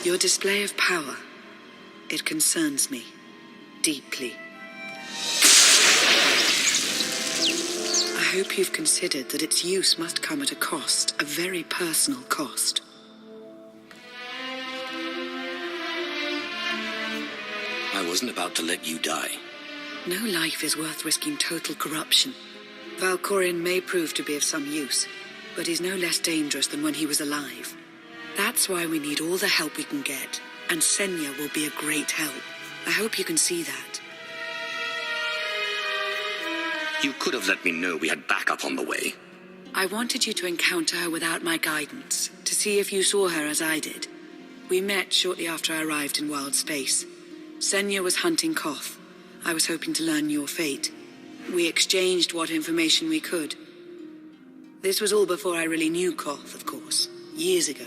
Your display of power, it concerns me deeply. I hope you've considered that its use must come at a cost, a very personal cost. I wasn't about to let you die. No life is worth risking total corruption. Valkorion may prove to be of some use, but he's no less dangerous than when he was alive. That's why we need all the help we can get, and Senya will be a great help. I hope you can see that. You could have let me know we had backup on the way. I wanted you to encounter her without my guidance, to see if you saw her as I did. We met shortly after I arrived in Wild Space. Senya was hunting Koth. I was hoping to learn your fate. We exchanged what information we could. This was all before I really knew Koth, of course, years ago.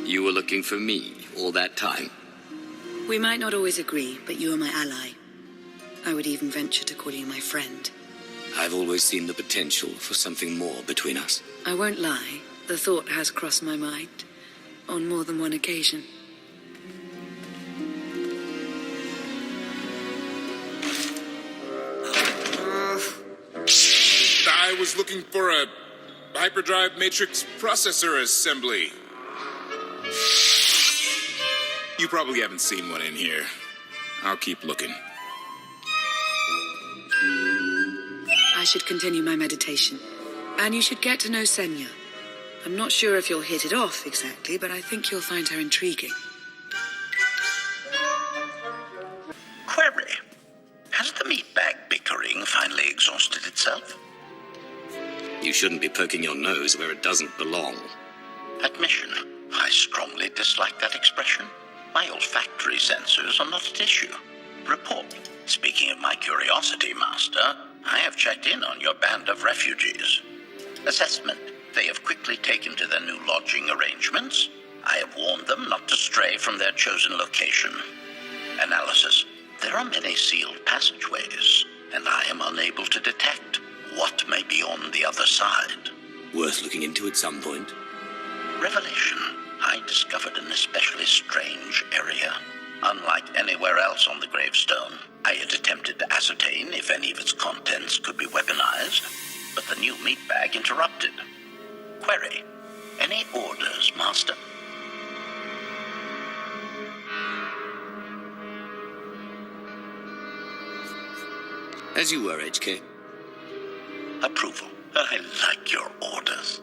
You were looking for me all that time? We might not always agree, but you are my ally. I would even venture to call you my friend. I've always seen the potential for something more between us. I won't lie, the thought has crossed my mind on more than one occasion. I was looking for a hyperdrive matrix processor assembly. You probably haven't seen one in here. I'll keep looking. I should continue my meditation. And you should get to know Senya. I'm not sure if you'll hit it off exactly, but I think you'll find her intriguing. Query. Has the meat bag bickering finally exhausted itself? You shouldn't be poking your nose where it doesn't belong. Admission. I strongly dislike that expression. My olfactory sensors are not at issue. Report. Speaking of my curiosity, Master, I have checked in on your band of refugees. Assessment. They have quickly taken to their new lodging arrangements. I have warned them not to stray from their chosen location. Analysis. There are many sealed passageways, and I am unable to detect what may be on the other side. Worth looking into at some point. Revelation. I discovered an especially strange area. Unlike anywhere else on the gravestone, I had attempted to ascertain if any of its contents could be weaponized, but the new meat bag interrupted. Query. Any orders, Master? As you were, HK. Approval. I like your orders.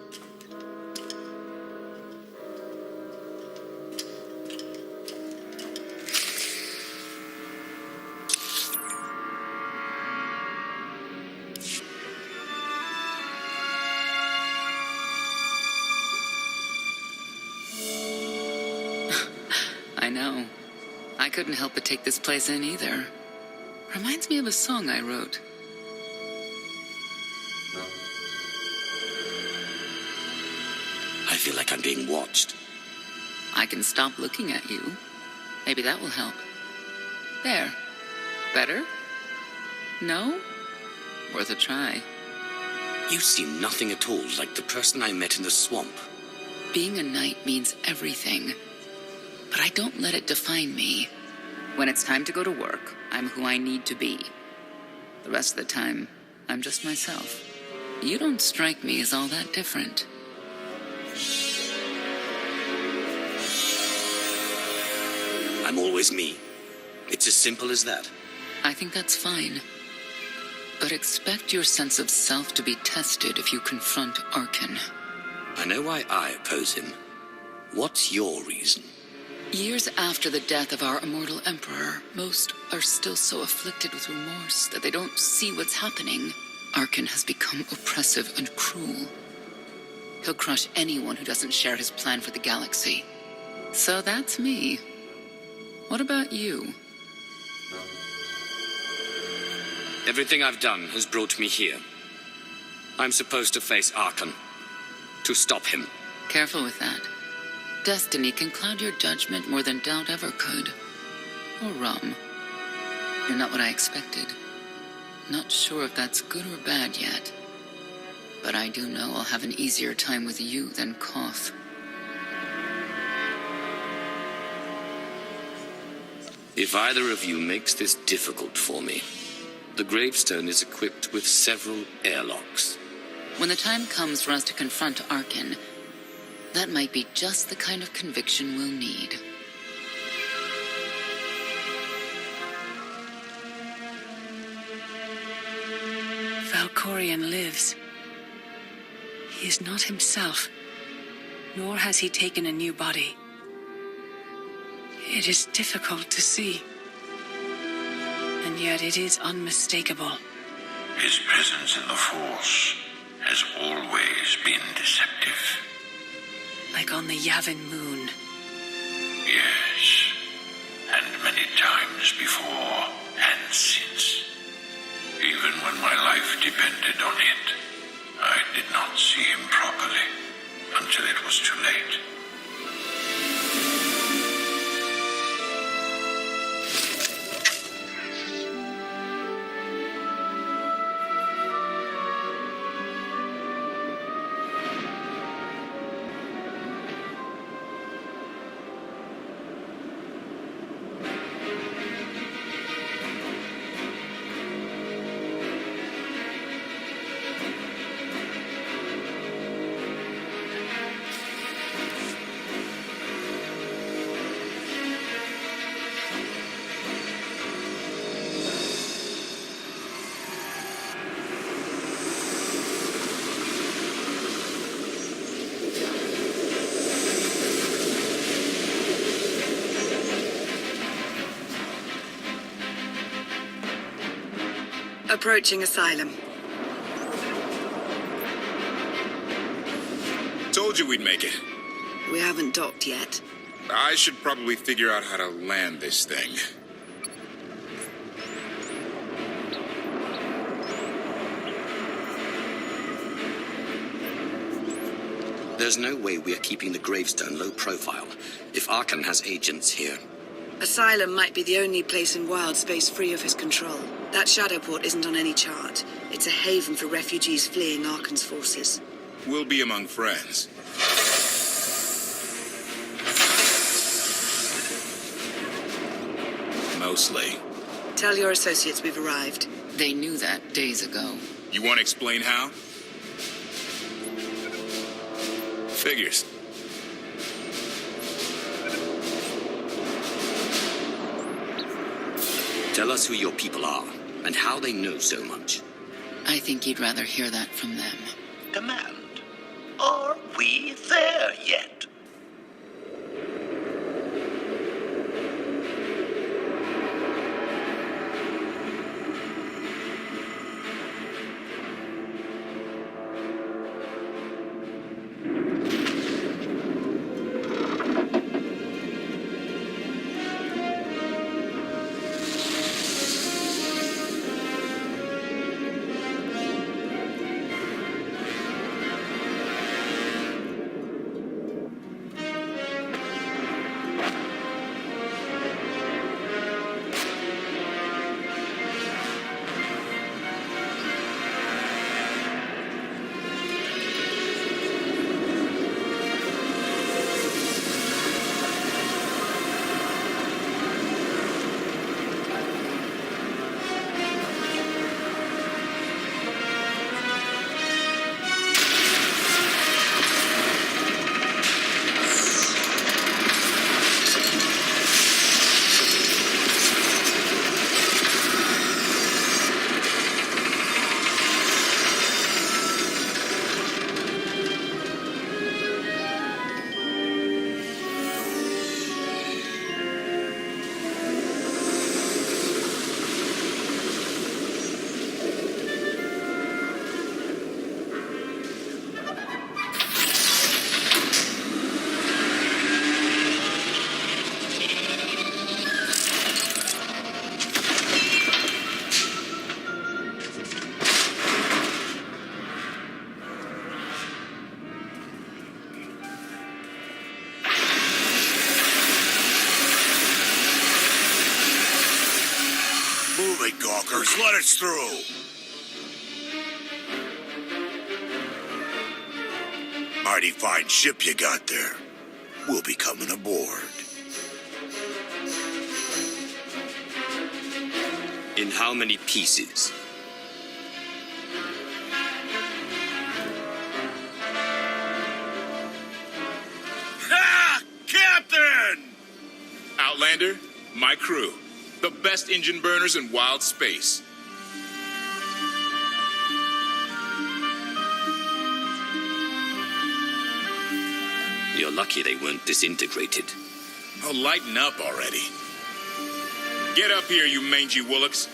I know. I couldn't help but take this place in either. Reminds me of a song I wrote. I feel like I'm being watched. I can stop looking at you. Maybe that will help. There. Better? No? Worth a try. You seem nothing at all like the person I met in the swamp. Being a knight means everything. But I don't let it define me. When it's time to go to work, I'm who I need to be. The rest of the time, I'm just myself. You don't strike me as all that different. I'm always me. It's as simple as that. I think that's fine. But expect your sense of self to be tested if you confront Arkan. I know why I oppose him. What's your reason? Years after the death of our immortal emperor, most are still so afflicted with remorse that they don't see what's happening. Arkan has become oppressive and cruel. He'll crush anyone who doesn't share his plan for the galaxy. So that's me. What about you? Everything I've done has brought me here. I'm supposed to face Arkan. To stop him. Careful with that. Destiny can cloud your judgment more than doubt ever could. Or rum. You're not what I expected. Not sure if that's good or bad yet. But I do know I'll have an easier time with you than Koth. If either of you makes this difficult for me, the gravestone is equipped with several airlocks. When the time comes for us to confront Arkin, that might be just the kind of conviction we'll need. Valkorion lives. He is not himself, nor has he taken a new body. It is difficult to see, and yet it is unmistakable. His presence in the Force has always been deceptive. Like on the Yavin moon. Yes, and many times before and since. Even when my life depended on it, I did not see him properly until it was too late. Approaching Asylum. Told you we'd make it. We haven't docked yet. I should probably figure out how to land this thing. There's no way we are keeping the gravestone low profile if Arkan has agents here. Asylum might be the only place in wild space free of his control. That Shadowport isn't on any chart. It's a haven for refugees fleeing Arkan's forces. We'll be among friends. Mostly. Tell your associates we've arrived. They knew that days ago. You want to explain how? Figures. Tell us who your people are, and how they know so much. I think you'd rather hear that from them. Demand. Are we there yet? Gawkers, let us through! Mighty fine ship you got there. We'll be coming aboard. how many pieces? Ha! Captain! Outlander, my crew. The best engine burners in wild space. You're lucky they weren't disintegrated. Oh, lighten up already. Get up here, you mangy woolocks.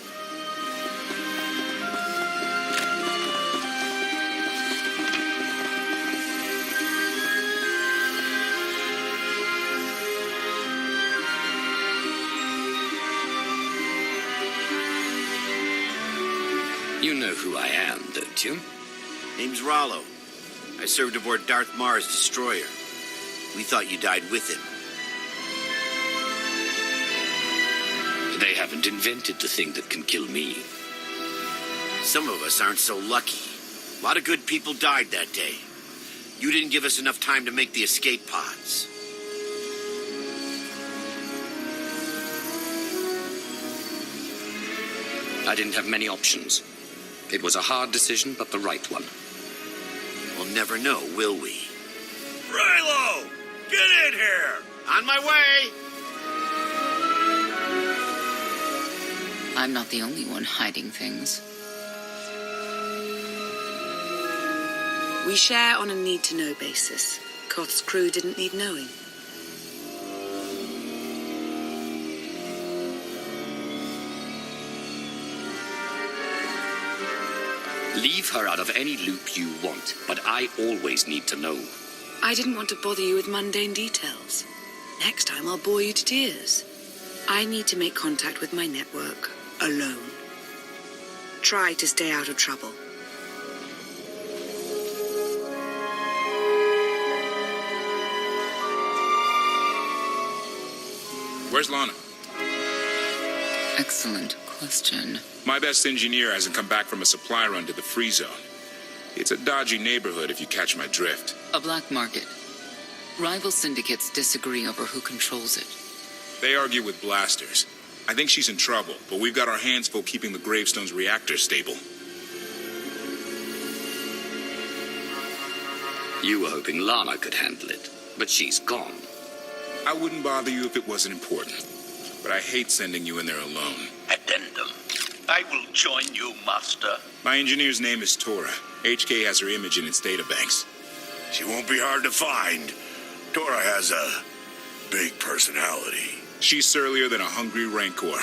You know who I am, don't you? Name's Rollo. I served aboard Darth Marr's destroyer. We thought you died with him. They haven't invented the thing that can kill me. Some of us aren't so lucky. A lot of good people died that day. You didn't give us enough time to make the escape pods. I didn't have many options. It was a hard decision, but the right one. We'll never know, will we? Rilo! Get in here! On my way! I'm not the only one hiding things. We share on a need-to-know basis. Koth's crew didn't need knowing. Leave her out of any loop you want, but I always need to know. I didn't want to bother you with mundane details. Next time I'll bore you to tears. I need to make contact with my network, alone. Try to stay out of trouble. Where's Lana? Excellent question. My best engineer hasn't come back from a supply run to the free zone. It's a dodgy neighborhood if you catch my drift. A black market. Rival syndicates disagree over who controls it. They argue with blasters. I think she's in trouble, but we've got our hands full keeping the Gravestone's reactor stable. You were hoping Lana could handle it, but she's gone. I wouldn't bother you if it wasn't important, but I hate sending you in there alone. Addendum. I will join you, Master. My engineer's name is Tora. HK has her image in its databanks. She won't be hard to find. Tora has a big personality. She's surlier than a hungry rancor,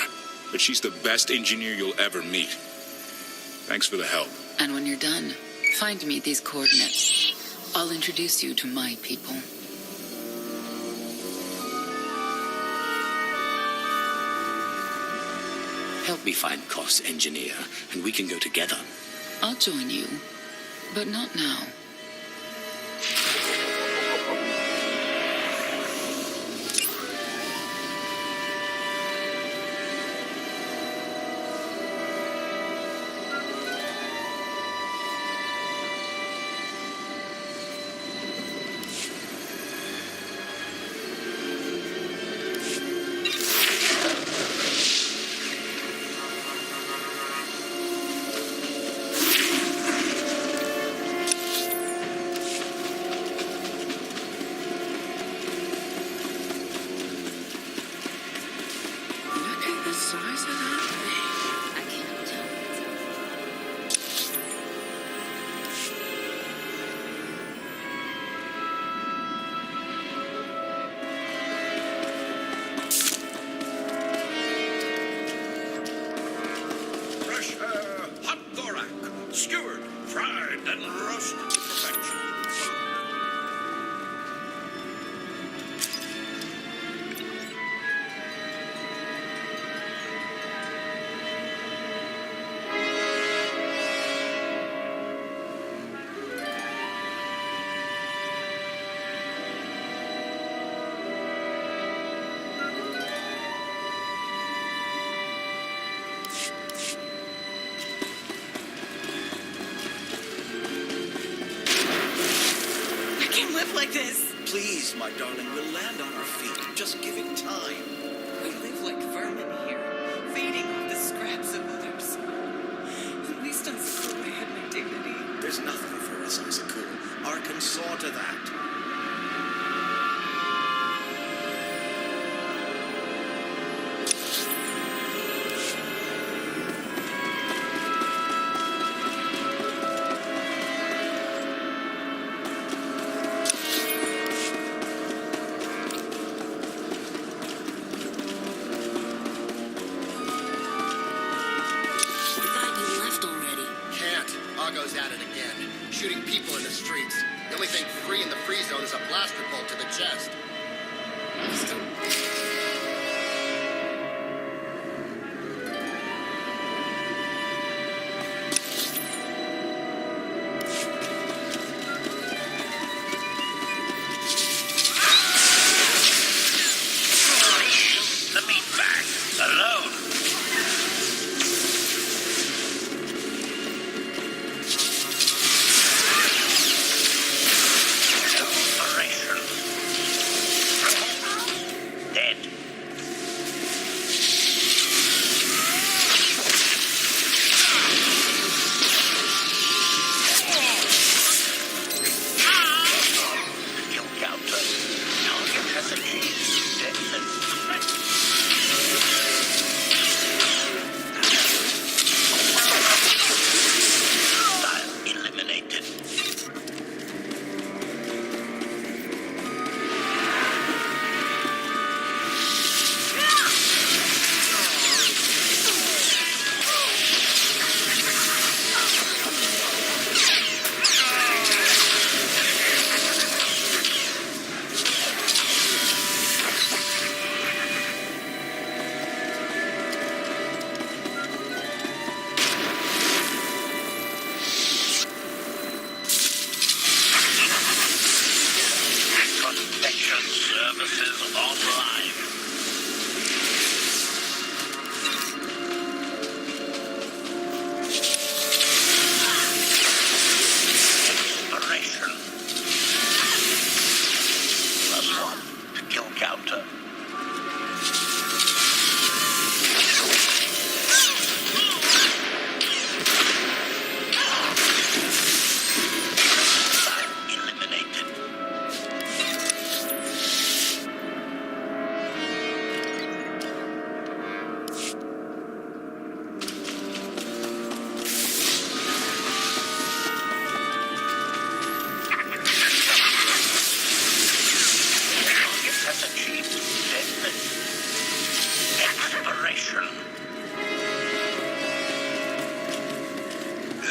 but she's the best engineer you'll ever meet. Thanks for the help. And when you're done, find me these coordinates. I'll introduce you to my people. Help me find Koth's engineer, and we can go together. I'll join you, but not now. Look at the size of that thing. I can't tell. Fresh hot thorac, skewered, fried, and roasted to perfection. I can't live like this. Please, my darling, we'll land on our feet. Just give it time. We live like vermin here, feeding off the scraps of other Arkan saw to that. Goes at it again, shooting people in the streets. The only thing free in the free zone is a blaster bolt to the chest. The meatbag, alone. Services online. Exploration. +1 to kill counter.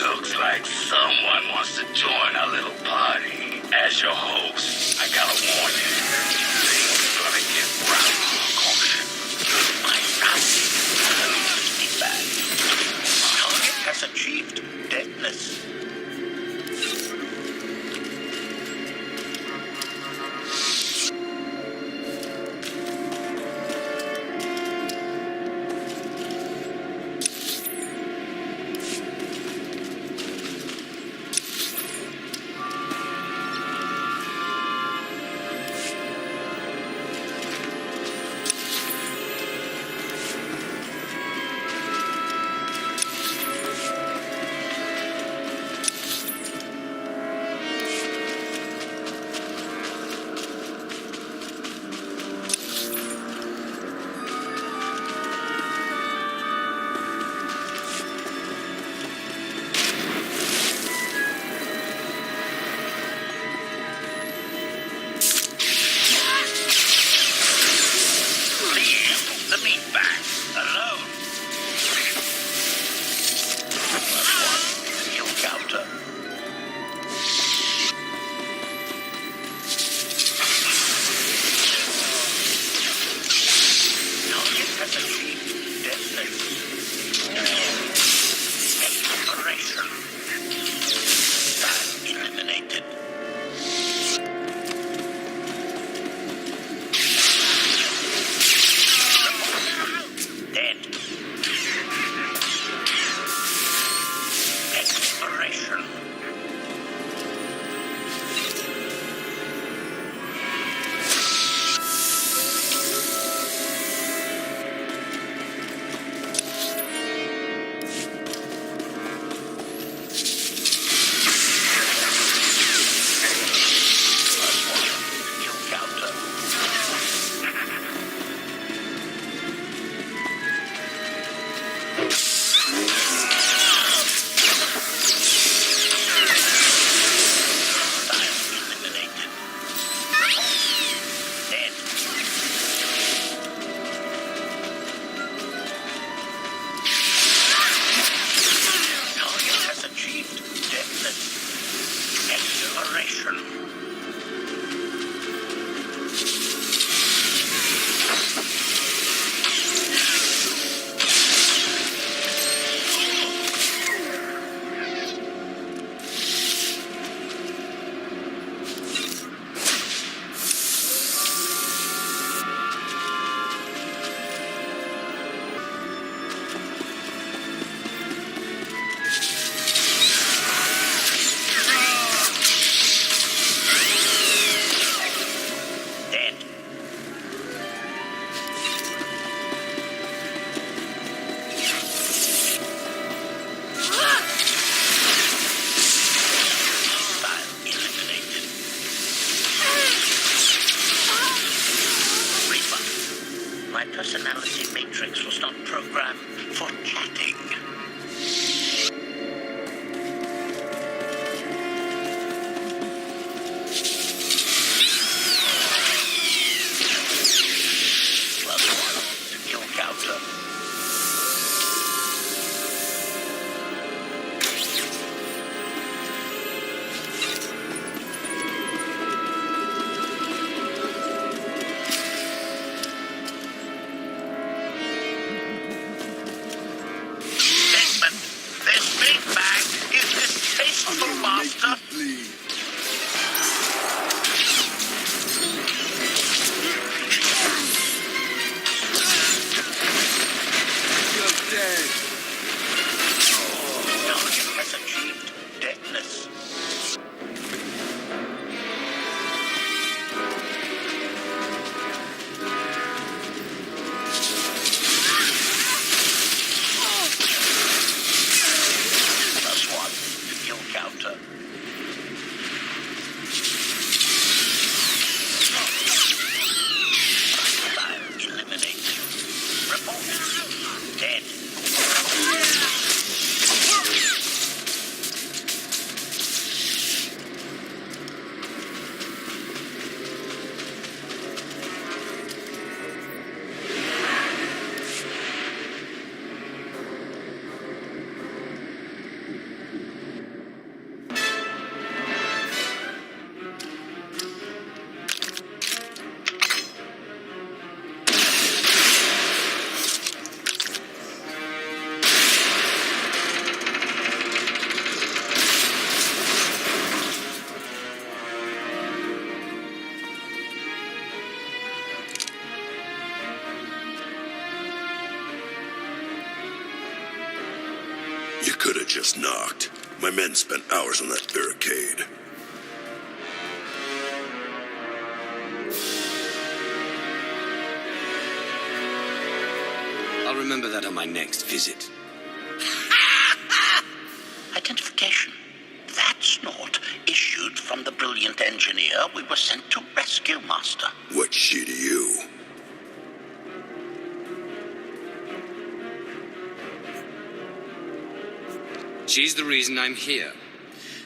Looks like someone wants to join our little party. As your host, I gotta warn you, things are gonna get rough. Caution. My feedback. Target has achieved deadness. Master. Please. You're dead. Target has achieved deadness. +1 to kill counter. Hostile eliminated. Report. Dead. You could have just knocked. My men spent hours on that barricade. I'll remember that on my next visit. Identification. That snort issued from the brilliant engineer we were sent to rescue, Master. What's she to you? She's the reason I'm here.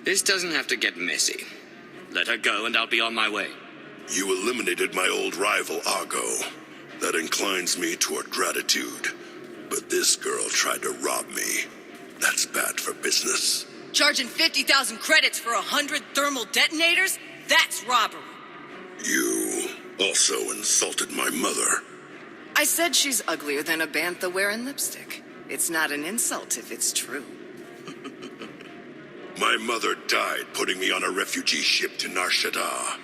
This doesn't have to get messy. Let her go and I'll be on my way. You eliminated my old rival, Argo. That inclines me toward gratitude. But this girl tried to rob me. That's bad for business. Charging 50,000 credits for 100 thermal detonators? That's robbery. You also insulted my mother. I said she's uglier than a bantha wearing lipstick. It's not an insult if it's true. My mother died putting me on a refugee ship to Nar Shaddaa.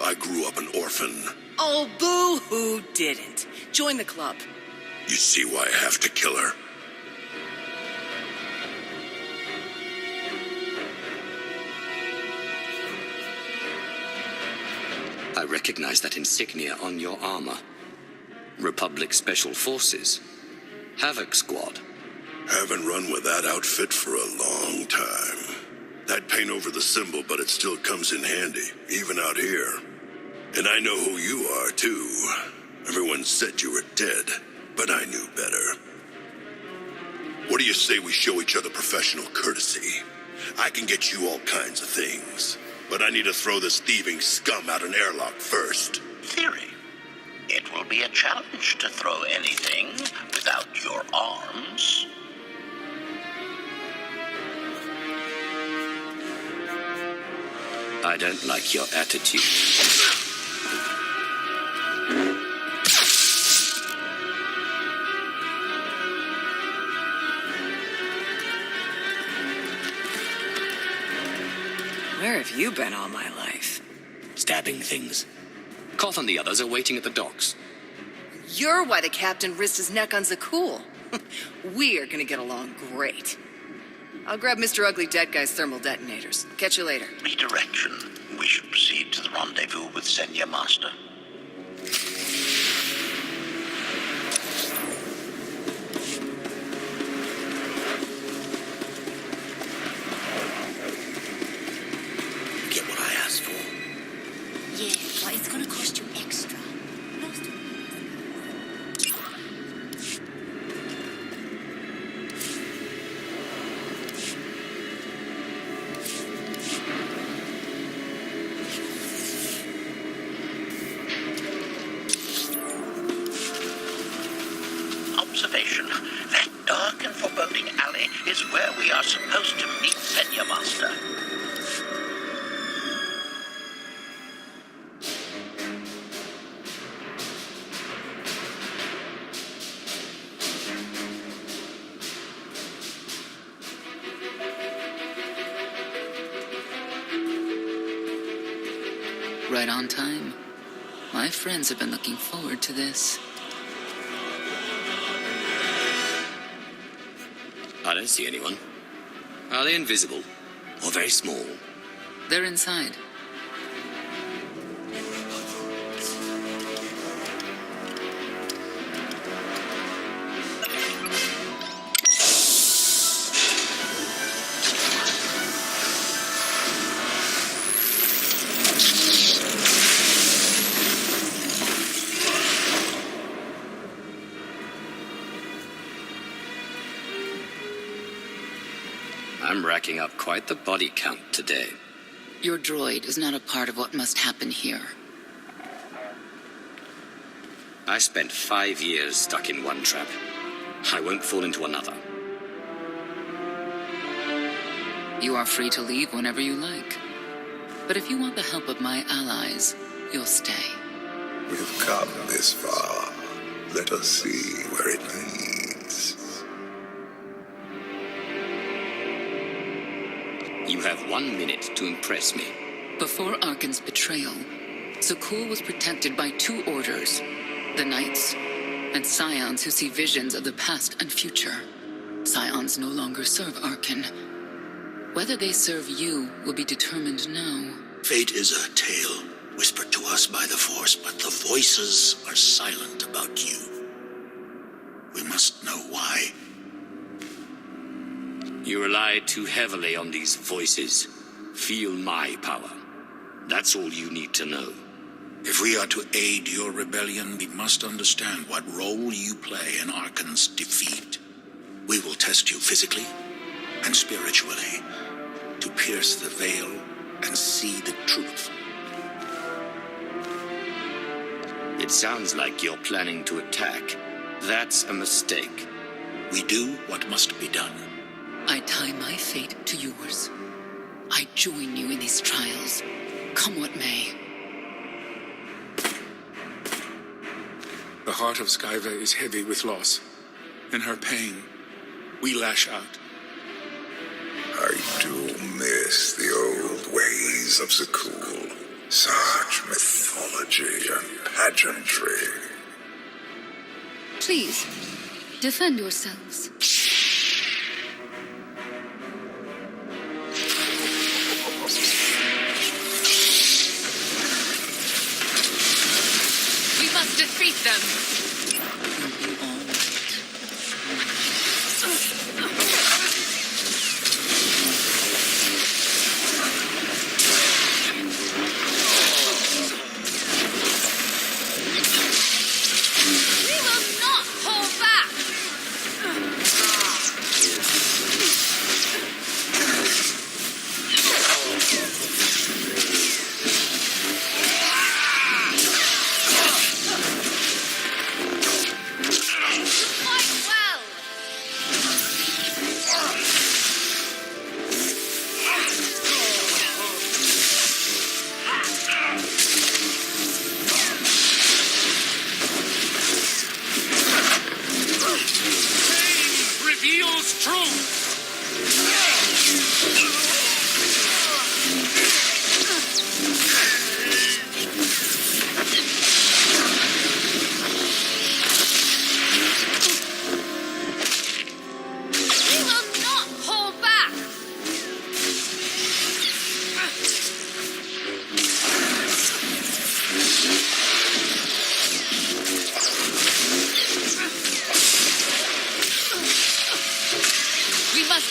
I grew up an orphan. Oh, boo-hoo didn't. Join the club. You see why I have to kill her? I recognize that insignia on your armor. Republic Special Forces. Havoc Squad. Haven't run with that outfit for a long time. I'd paint over the symbol, but it still comes in handy, even out here. And I know who you are, too. Everyone said you were dead, but I knew better. What do you say we show each other professional courtesy? I can get you all kinds of things, but I need to throw this thieving scum out an airlock first. Theory. It will be a challenge to throw anything without your arms. I don't like your attitude. Where have you been all my life? Stabbing things. Koth and the others are waiting at the docks. You're why the captain risked his neck on Zakul. We are gonna get along great. I'll grab Mr. Ugly Dead Guy's thermal detonators. Catch you later. Redirection. We should proceed to the rendezvous with Senya, Master. Get what I asked for. Yeah, but it's gonna cost you extra. Observation. That dark and foreboding alley is where we are supposed to meet Senya, Master. Right on time. My friends have been looking forward to this. I don't see anyone. Are they invisible? Or very small? They're inside. I'm racking up quite the body count today. Your droid is not a part of what must happen here. I spent 5 years stuck in one trap. I won't fall into another. You are free to leave whenever you like. But if you want the help of my allies, you'll stay. We've come this far. Let us see where it leads. You have 1 minute to impress me. Before Arkan's betrayal, Zakul was protected by 2 orders. The Knights, and Scions who see visions of the past and future. Scions no longer serve Arkan. Whether they serve you will be determined now. Fate is a tale whispered to us by the Force, but the voices are silent about you. We must know why. You rely too heavily on these voices. Feel my power. That's all you need to know. If we are to aid your rebellion, we must understand what role you play in Arkan's defeat. We will test you physically and spiritually to pierce the veil and see the truth. It sounds like you're planning to attack. That's a mistake. We do what must be done. I tie my fate to yours. I join you in these trials, come what may. The heart of Skyva is heavy with loss. In her pain, we lash out. I do miss the old ways of Zakul. Such mythology and pageantry. Please, defend yourselves. We must defeat them!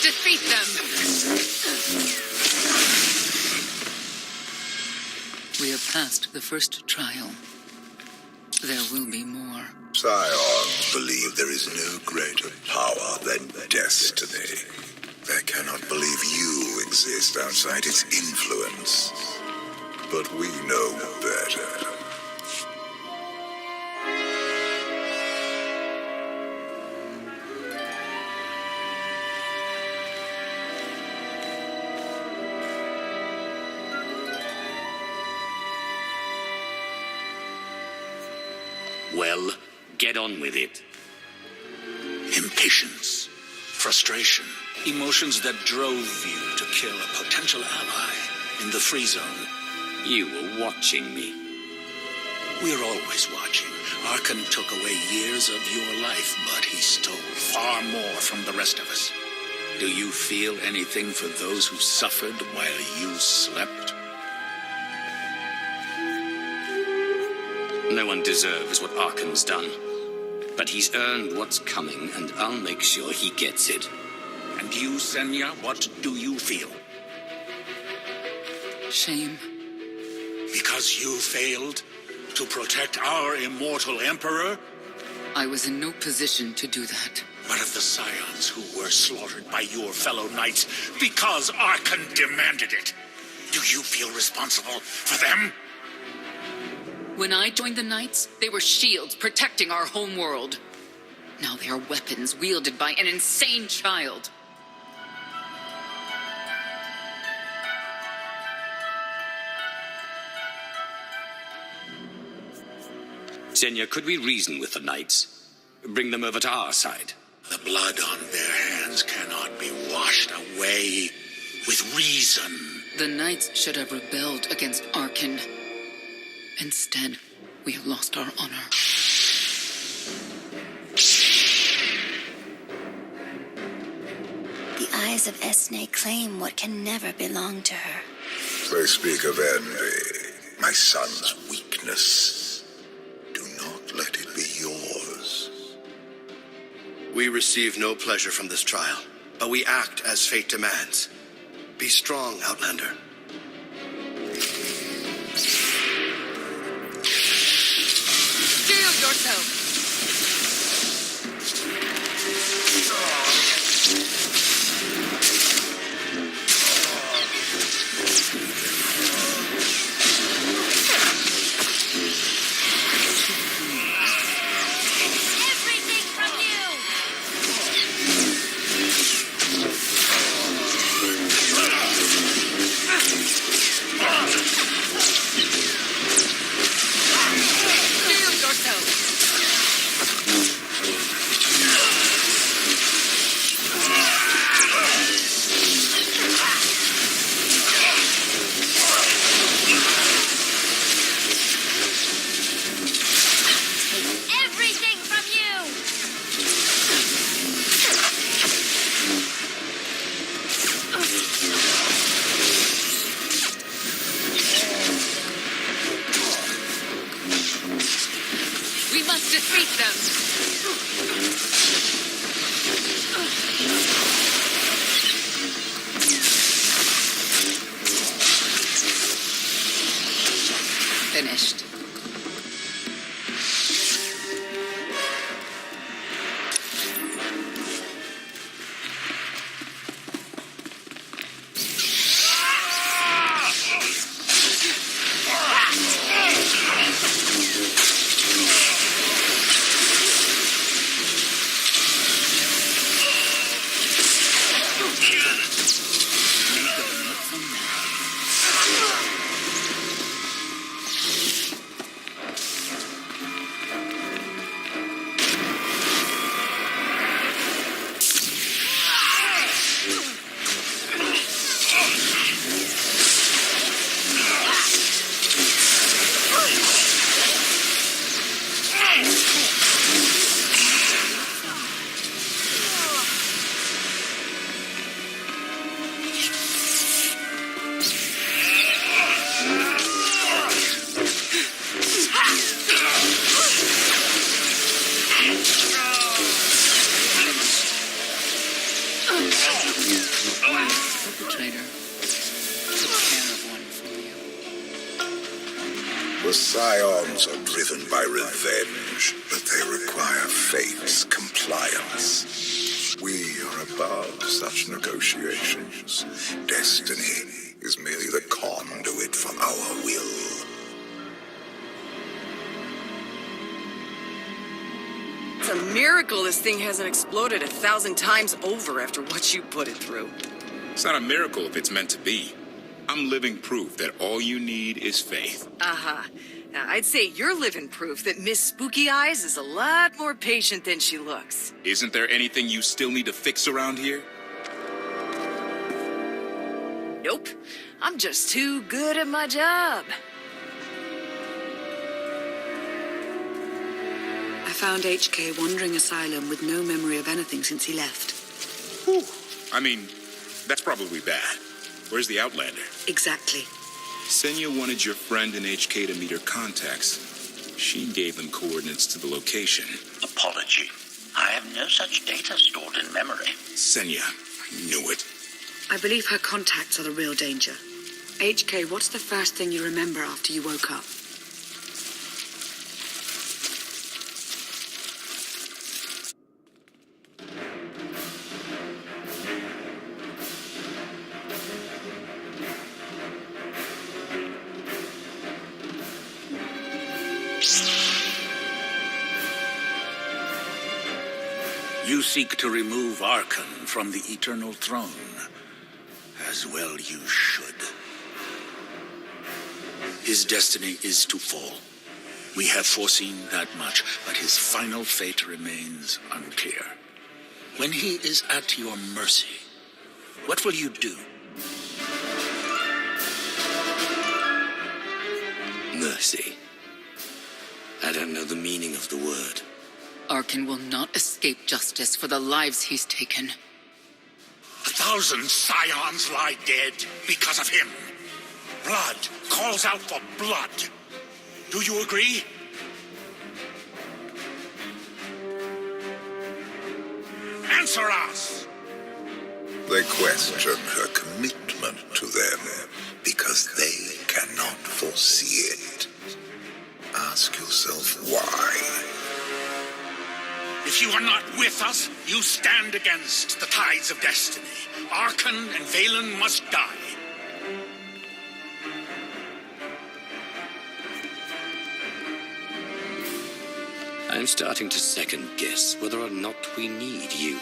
Defeat them! We have passed the first trial. There will be more. Scions believe there is no greater power than destiny. They cannot believe you exist outside its influence. But we know better. Well, get on with it. Impatience, frustration, emotions that drove you to kill a potential ally in the free zone. You were watching me. We're always watching. Arkan took away years of your life, but he stole far more from the rest of us. Do you feel anything for those who suffered while you slept? No one deserves what Arkan's done. But he's earned what's coming, and I'll make sure he gets it. And you, Senya, what do you feel? Shame. Because you failed to protect our immortal emperor? I was in no position to do that. What of the scions who were slaughtered by your fellow knights because Arkan demanded it? Do you feel responsible for them? When I joined the Knights, they were shields protecting our home world. Now they are weapons wielded by an insane child. Senya, could we reason with the Knights? Bring them over to our side? The blood on their hands cannot be washed away with reason. The Knights should have rebelled against Arkan. Instead, we have lost our honor. The eyes of Esne claim what can never belong to her. They speak of envy, my son's weakness. Do not let it be yours. We receive no pleasure from this trial, but we act as fate demands. Be strong, Outlander. Shield yourself! Everything from you! Shield yourself! Everything from you! We must defeat them! Finished. Perpetrator took care of one for you. The scions are driven by revenge, but they require fate's compliance. We are above such negotiations. Destiny is merely the conduit for our will. It's a miracle this thing hasn't exploded 1,000 times over after what you put it through. It's not a miracle if it's meant to be. I'm living proof that all you need is faith. Uh-huh. Now, I'd say you're living proof that Miss Spooky Eyes is a lot more patient than she looks. Isn't there anything you still need to fix around here? Nope. I'm just too good at my job. I found HK wandering asylum with no memory of anything since he left. Whew. I mean, that's probably bad. Where's the Outlander? Exactly. Senya wanted your friend and HK to meet her contacts. She gave them coordinates to the location. Apology. I have no such data stored in memory. Senya, I knew it. I believe her contacts are the real danger. HK, what's the first thing you remember after you woke up? You seek to remove Arkan from the Eternal Throne. As well you should. His destiny is to fall. We have foreseen that much, but his final fate remains unclear. When he is at your mercy, what will you do? Mercy. I don't know the meaning of the word. Arkan will not escape justice for the lives he's taken. 1,000 scions lie dead because of him. Blood calls out for blood. Do you agree? Answer us! They question her commitment to them because they cannot foresee it. Ask yourself why. If you are not with us, you stand against the tides of destiny. Arkan and Valen must die. I'm starting to second guess whether or not we need you.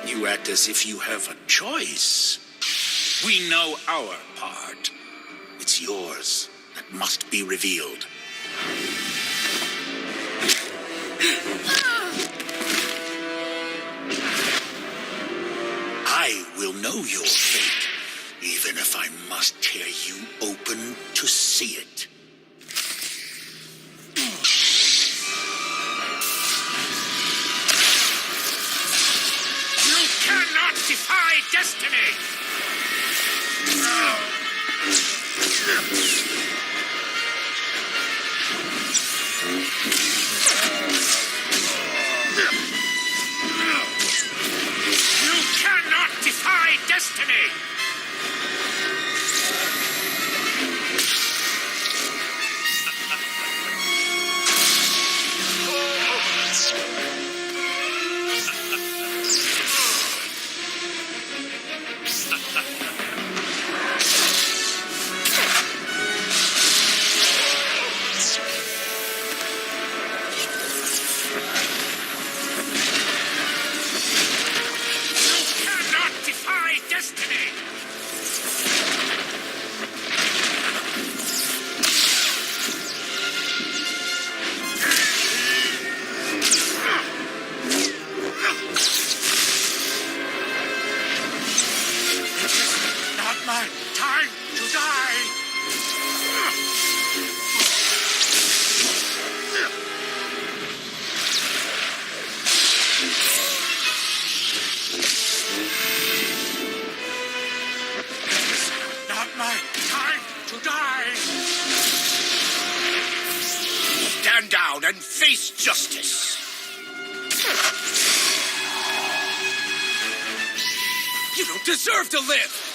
You act as if you have a choice. We know our part. It's yours that must be revealed. I will know your fate, even if I must tear you open to see it. You cannot defy destiny! You cannot defy destiny! Stand down and face justice. You don't deserve to live!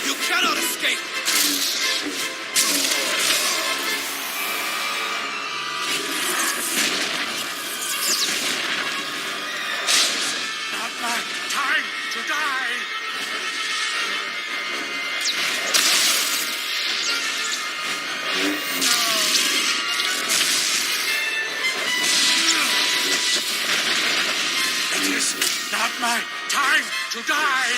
You cannot escape! Not my time to die. It is not my time to die.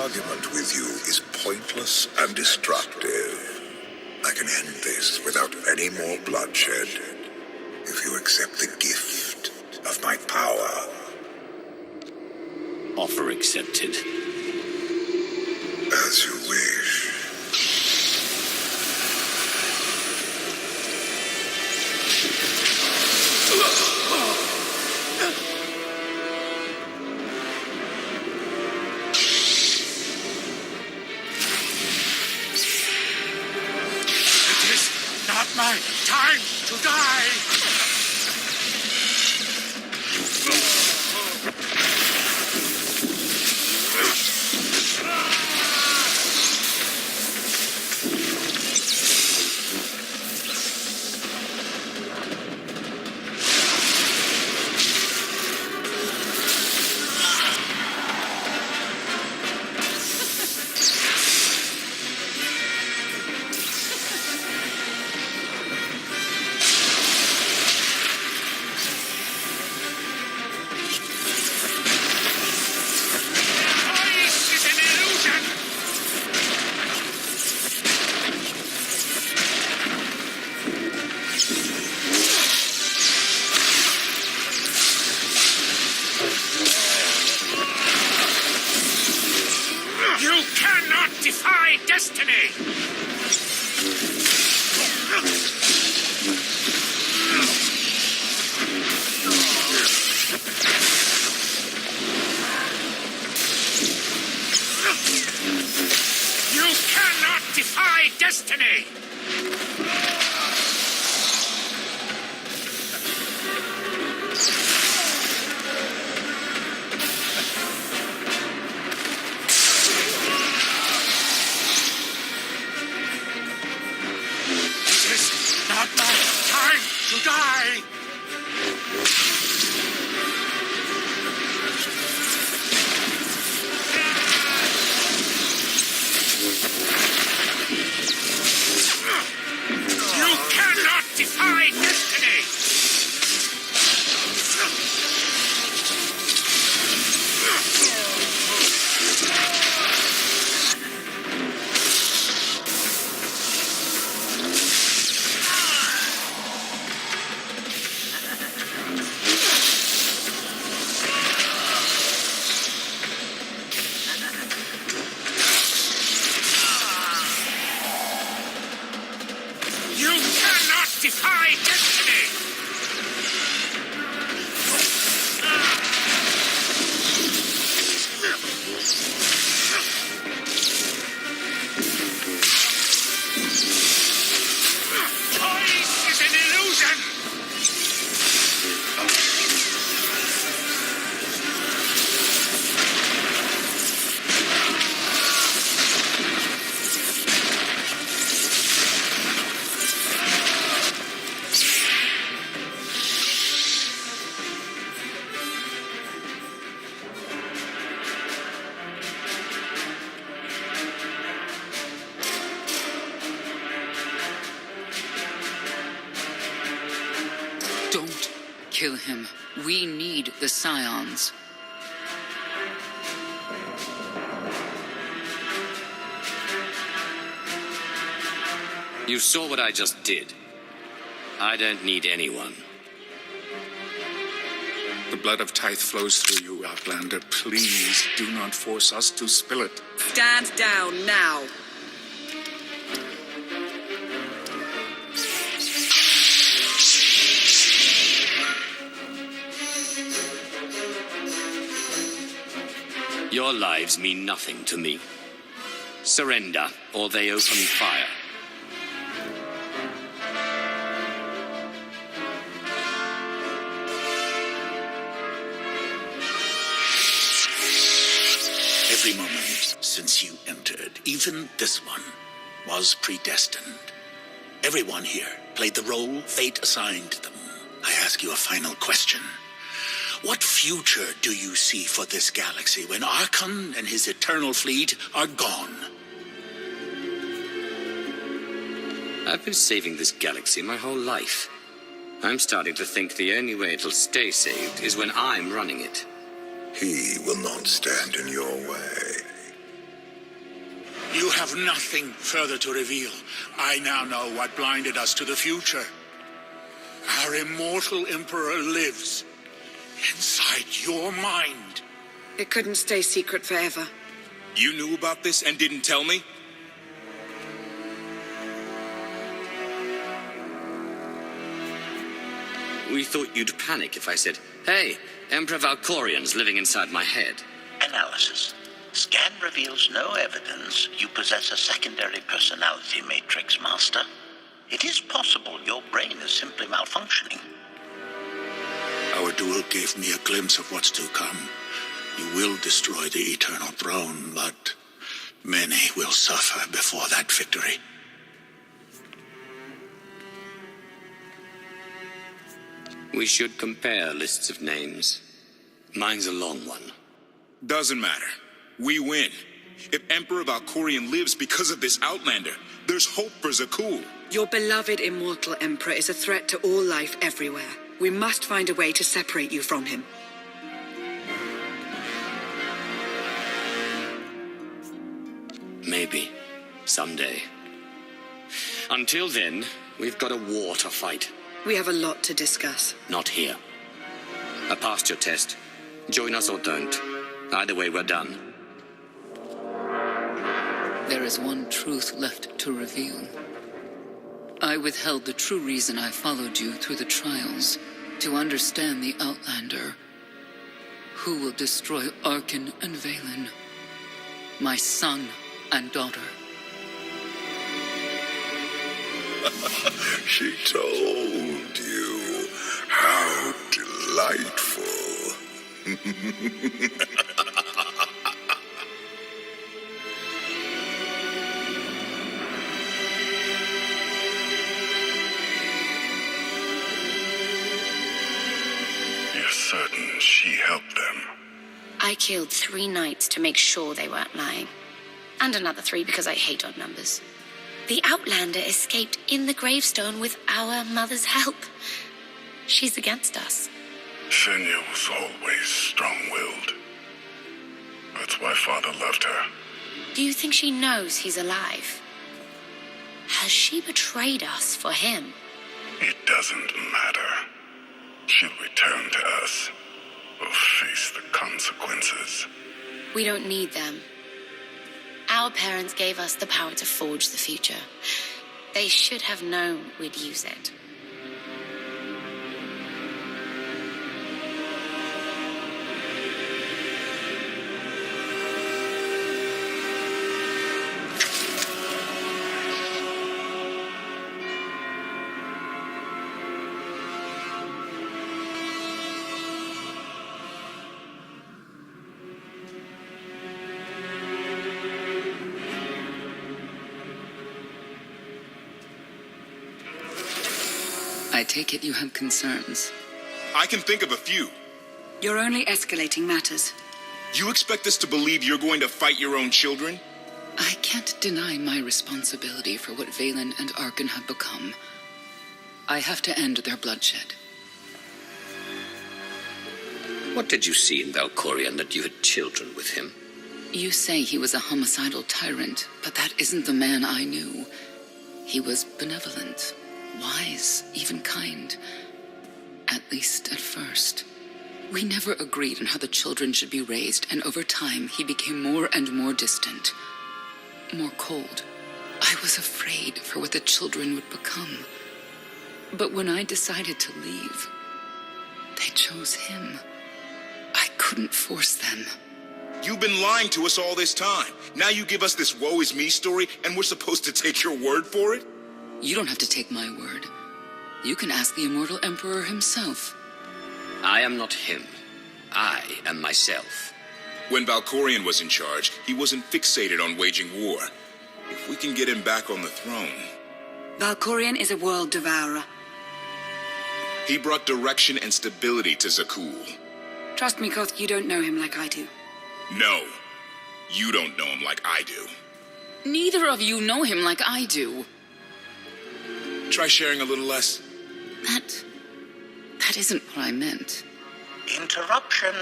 argument with you is pointless and destructive. I can end this without any more bloodshed if you accept the gift of my power. Offer accepted. As you wish. My time to die! Defy destiny! You cannot defy destiny! To die! You cannot defy destiny! Defy destiny! Choice is an illusion! Don't kill him. We need the Scions. You saw what I just did. I don't need anyone. The blood of Tithe flows through you, Outlander. Please do not force us to spill it. Stand down now. Your lives mean nothing to me. Surrender, or they open fire. Every moment since you entered, even this one, was predestined. Everyone here played the role fate assigned them. I ask you a final question. What future do you see for this galaxy when Arkhan and his eternal fleet are gone? I've been saving this galaxy my whole life. I'm starting to think the only way it'll stay saved is when I'm running it. He will not stand in your way. You have nothing further to reveal. I now know what blinded us to the future. Our immortal Emperor lives inside your mind. It couldn't stay secret forever. You knew about this and didn't tell me? We thought you'd panic if I said, hey, Emperor Valkorian's living inside my head. Analysis. Scan reveals no evidence you possess a secondary personality matrix, Master. It is possible your brain is simply malfunctioning. Our duel gave me a glimpse of what's to come. You will destroy the Eternal Throne, but many will suffer before that victory. We should compare lists of names. Mine's a long one. Doesn't matter. We win. If Emperor Valkorian lives because of this Outlander, there's hope for Zakuul. Your beloved immortal Emperor is a threat to all life everywhere. We must find a way to separate you from him. Maybe. Someday. Until then, we've got a war to fight. We have a lot to discuss. Not here. I passed your test. Join us or don't. Either way, we're done. There is one truth left to reveal. I withheld the true reason I followed you through the trials, to understand the Outlander, who will destroy Arkan and Valen, my son and daughter. She told you. How delightful. You're certain she helped them? I killed 3 knights to make sure they weren't lying. And another 3 because I hate odd numbers. The Outlander escaped in the gravestone with our mother's help. She's against us. Senya was always strong-willed. That's why Father loved her. Do you think she knows he's alive? Has she betrayed us for him? It doesn't matter. She'll return to us, or face the consequences. We don't need them. Our parents gave us the power to forge the future. They should have known we'd use it. I take it you have concerns. I can think of a few. You're only escalating matters. You expect us to believe you're going to fight your own children? I can't deny my responsibility for what Valen and Arkan have become. I have to end their bloodshed. What did you see in Valkorian that you had children with him? You say he was a homicidal tyrant, but that isn't the man I knew. He was benevolent, wise, even kind. At least at first. We never agreed on how the children should be raised, and over time he became more and more distant. More cold. I was afraid for what the children would become. But when I decided to leave, they chose him. I couldn't force them. You've been lying to us all this time. Now you give us this woe is me story, and we're supposed to take your word for it? You don't have to take my word. You can ask the Immortal Emperor himself. I am not him. I am myself. When Valkorian was in charge, he wasn't fixated on waging war. If we can get him back on the throne... Valkorian is a world devourer. He brought direction and stability to Zakuul. Trust me, Koth, you don't know him like I do. No, you don't know him like I do. Neither of you know him like I do. Try sharing a little less. That isn't what I meant. Interruption.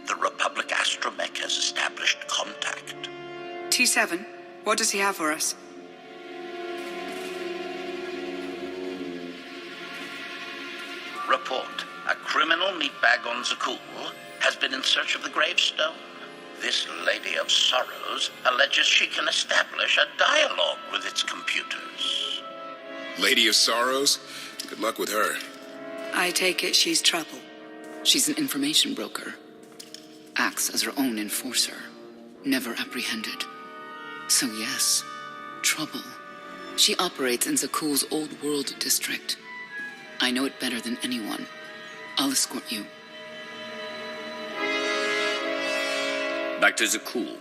The Republic astromech has established contact. T7, What does he have for us? Report. A criminal meatbag on Zakul has been in search of the gravestone. This Lady of Sorrows alleges she can establish a dialogue with its computers. Lady of Sorrows? Good luck with her. I take it she's trouble. She's an information broker. Acts as her own enforcer. Never apprehended. So yes, trouble. She operates in Zakul's Old World district. I know it better than anyone. I'll escort you. Back to Zakul.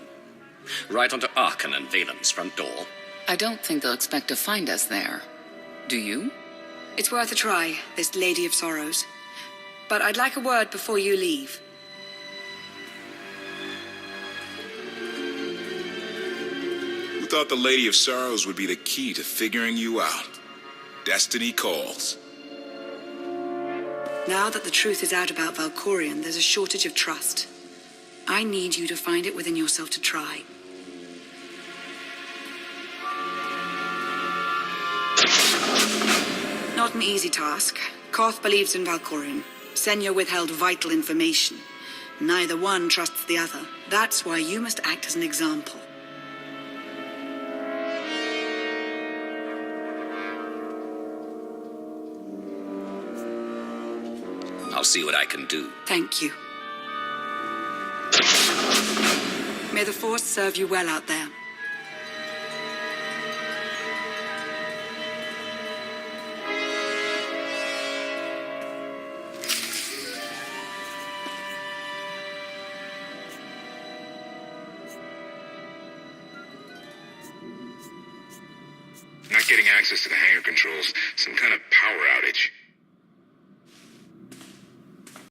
Right onto Arkan and Valen's front door. I don't think they'll expect to find us there. Do you? It's worth a try, this Lady of Sorrows. But I'd like a word before you leave. Who thought the Lady of Sorrows would be the key to figuring you out? Destiny calls. Now that the truth is out about Valkorion, there's a shortage of trust. I need you to find it within yourself to try. Not an easy task. Koth believes in Valkorion. Senya withheld vital information. Neither one trusts the other. That's why you must act as an example. I'll see what I can do. Thank you. May the Force serve you well out there. Not getting access to the hangar controls. Some kind of power outage.